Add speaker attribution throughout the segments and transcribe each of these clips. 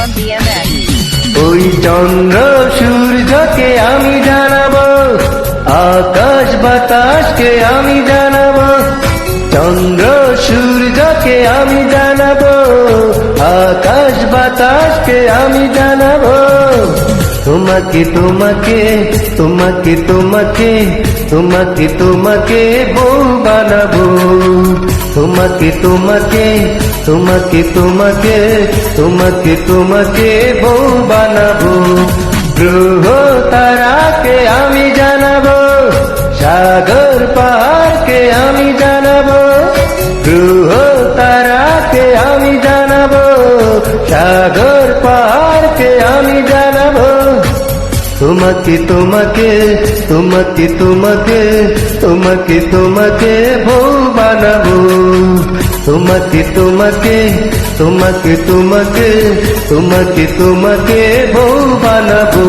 Speaker 1: from BMX.
Speaker 2: ওই চন্দ্র সূর্যকে আমি জানাবো, আকাশ বাতাসকে আমি জানাবো, চন্দ্র সূর্যকে আমি জানাবো, আকাশ বাতাসকে আমি জানাবো। তোমাকে তোমাকে তোমাকে তোমাকে তোমাকে তোমাকে বউ বানাবো, তোমাকে তোমাকে তোমাকে তোমাকে তোমাকে তোমাকে বউ বানাবো। গ্রহ তারাকে আমি জানাবো, সাগর পাহাড়কে আমি জানাবো, গ্রহ তারাকে আমি জানাবো, সাগর পাহাড়কে আমি জানাবো। তোমাকে তোমাকে তোমাকে তোমাকে তোমাকে তোমাকে বউ বানাবো, তোমাকে তোমাকে তোমাকে তোমাকে তোমাকে তোমাকে বউ বানাবো।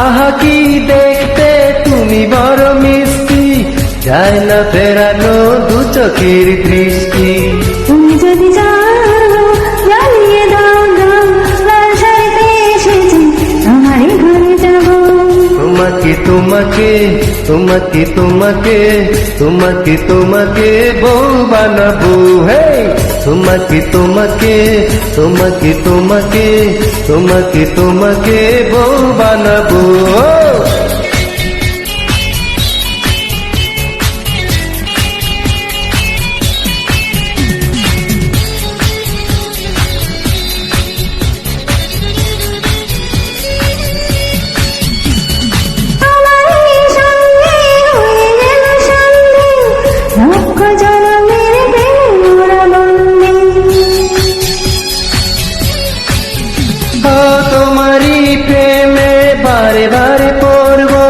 Speaker 2: আহা কি দেখতে তুমি বড় মিষ্টি, যায় না ফেরানো দু চোখের দৃষ্টি।
Speaker 3: তুমি যদি জানো জ্বালিয়ে দাও দাও, লাল শাড়িতে এসেছি তোমারই ঘরে যাব।
Speaker 2: তোমাকে তোমাকে তোমাকে তোমাকে তোমাকে তোমাকে বউ বানাবো, হে তোমাকে তোমাকে তোমাকে তোমাকে তোমাকে তোমাকে বউ বানাবো। তোমারই প্রেমে বারে বারে পড়বো,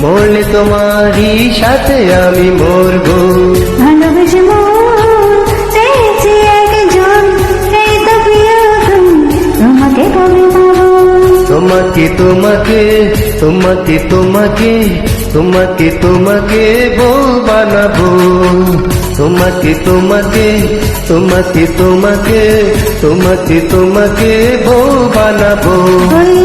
Speaker 2: মরলে তোমারই সাথে আমি মরবো।
Speaker 3: ভালোবেসে মন চেয়েছি একজন, এই তো প্রিয়তম তোমাকে কবে পাবো।
Speaker 2: তোমাকে তোমাকে তোমাকে তোমাকে তোমাকে তোমাকে বউ বানাবো, তোমাকে তোমাকে তোমাকে তোমাকে তোমাকে তোমাকে বউ বানাবো।
Speaker 3: ওই